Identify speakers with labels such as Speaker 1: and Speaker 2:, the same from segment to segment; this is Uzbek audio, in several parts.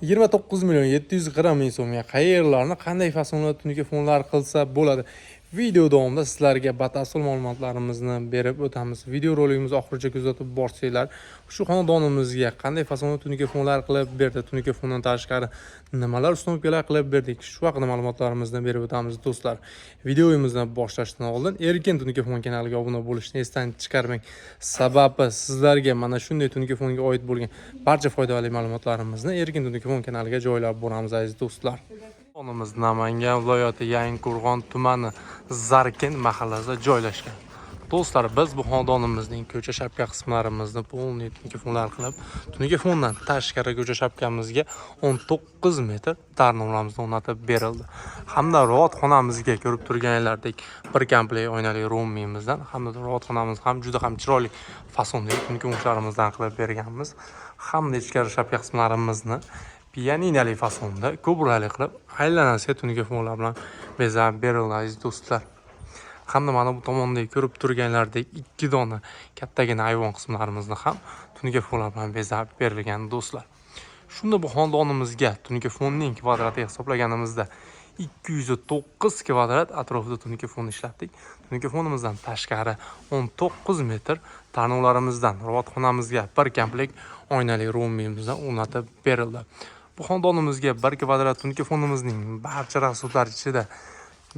Speaker 1: 29.740.000 so'mga qayerlarni qanday fasonli tungi fonlar qilsa bo'ladi. Video davomida sizlarga batafsil ma'lumotlarimizni berib o'tamiz. Video roligimizni oxirigacha kuzatib borsanglar, shu xonadonimizga qanday fasonli tungi fonlar qilib berdi, tungi fondan tashqari nimalar ustunliklar qilib berdik, shu haqida ma'lumotlarimizni berib o'tamiz do'stlar. Videomizni boshlashdan oldin Erkin tungi fon kanaliga obuna bo'lishni esdan chiqarmang. Sababi sizlarga mana shunday tungi fonga oid bo'lgan barcha foydali ma'lumotlarimizni Erkin tungi fon kanaliga joylab boramiz aziz do'stlar. Xonamiz Namangan viloyati Yangiqo'rg'on tumani Zarkin mahallasida joylashgan. Do'stlar, biz bu xonadonimizning ko'cha shapka qismlarimizni polniy tungi fonlar qilib, tungi fondan tashqari ko'cha shapkamizga 19 metr tarnovlarimizni o'rnatib berildi. Hamda ravatxonamizga ko'rib turganlardek bir komplekt oynali ro'mimizdan, hamda ravatxonamiz ham juda ham chiroyli fasonli tungi fonlarimizdan qilib berganmiz. Hamda ichkari shapka qismlarimizni pianinali fasonda ko'brali qilib aylanasiga tungi fonlar bilan bezab berildi aziz do'stlar. Hamda mana bu tomonda ko'rib turganlardek 2 dona kattagina ayvon qismlarimizni ham tungi fonlar bilan bezab berilgan do'stlar. Shunda bu xonadonimizga tungi fonning kvadratiga hisoblaganimizda 209 kvadrat atrofida tungi fon ishlatdik. Tungi fonimizdan tashqari 19 metr tarnovlarimizdan ravatxonamizga bir komplekt oynali ro'mimizdan o'rnatib berildi. Bu xonadonimizga 1 kvadrat tungi fonimizning barcha rasxodlari ichida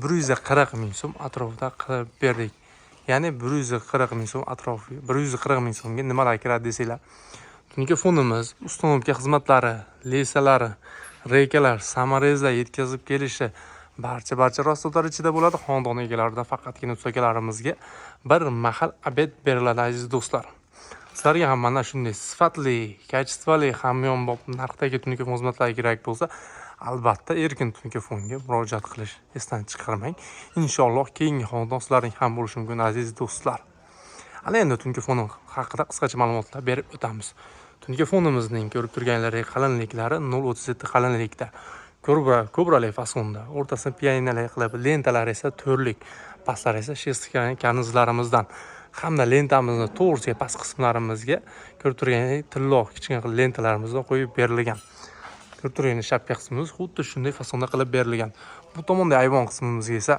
Speaker 1: 140.000 so'm atrofida qilib berdik. Ya'ni 140.000 so'm atrofi, 140.000 so'mga nimalar kiradi desanglar, tungi fonimiz, uстановка xizmatlari, lesalari, reykalar, samarezlar yetkazib kelishi barcha rasxodlar ichida bo'ladi. Xonadon egalaridan faqatgina ustakalarimizga bir mahal obed beriladi aziz do'stlar. Sizlarga ham mana shunday sifatli, kачествовали hamyonbop narxdagi tungi fon xizmatlari kerak bo'lsa, albatta Erkin tungi fonga murojaat qilish esdan chiqarmang. Inshaalloh keyingi xonadon sizlarning ham bo'lishi mumkin aziz do'stlar. Ana endi tungi fon haqida qisqacha ma'lumotlar berib o'tamiz. Tungi fonimizning ko'rib turganlaridek qalinliklari 0.37 qalinlikda. Ko'brali fasonda, o'rtasini pianinali qilib, lentalar esa to'rlik, pastlar esa shestkani karnizlarimizdan. Hamda lentamizni to'g'risiga past qismlarimizga ko'rib turganidek tilloq kichkina lentalarimizni qo'yib berilgan. Ko'rib turganingiz shapka qismimiz xuddi shunday fasonda qilib berilgan. Bu tomonda ayvon qismimizga esa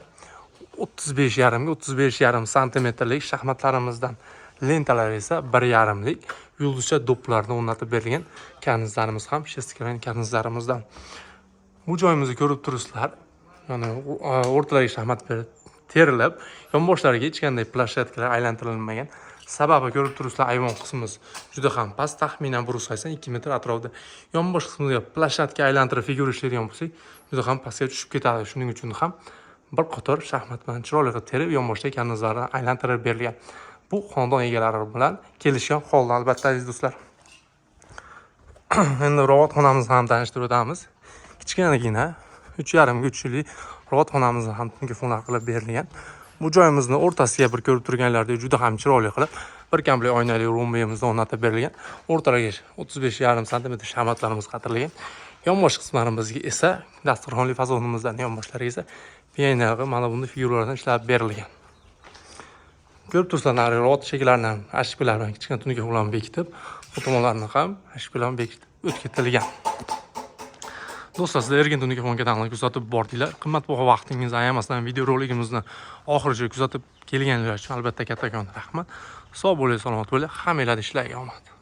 Speaker 1: 35,5 ga 35,5 santimetrlik shaxmatlarimizdan, lentalar esa 1,5 lik yulduzcha do'plarni o'rnatib berilgan. Karnizlarimiz ham shestkani karnizlarimizdan. Bu joyimizni ko'rib turibsizlar. Ya'ni o'rtalarga shaxmat terilib, yonboshlariga hech qanday plashatkalar aylantirilmagan. Sababi ko'rib turibsizlar, ayvon qismimiz juda ham past, taxminan 182 metr atrofida. Yonbosh qismiga plashatka aylantirib figura ishlaydigan bo'lsak, juda ham pastga tushib ketadi. Shuning uchun ham bir qator shaxmat bilan chiroyli qilib terib, yonboshdagi karnizlarni aylantirib berilgan. Bu xonadon egalari bilan kelishgan holda albatta aziz do'stlar. Endi ravatxonamizni ham tanishtirib o'tamiz. Kichkinagina 3,5 ga 3 lik ravatxonamizni ham tungi fonlar qilib berilgan. Bu joyimizni o'rtasiga bir ko'rib turganlardek juda ham chiroyli qilib bir komplekt oynali ro'mimizni o'rnatib berilgan. O'rtalarga 35,5 sm shaxmatlarimiz qatirilgan. Yonbosh qismlarimizga esa dasturxonli fasonimizdan yonboshlariga esa pianinali mana bunday figuralardan ishlab berilgan. Ko'rib turibsizlar, ravat shakllarni ashbilar bilan kichkina tungi fonlarni bekitib, bu tomonlarni ham ashbilar bilan bekitib o'tkazilgan. Do'stlar, sizlar Erkin tungi fon kanalini kuzatib bordinglar. Qimmatbaho vaqtingizni ayamasdan video roligimizni oxirigacha kuzatib kelganlar uchun albatta kattakon rahmat. Sog' bo'ling, salomat bo'ling. Hammanglarga ishlarga omad.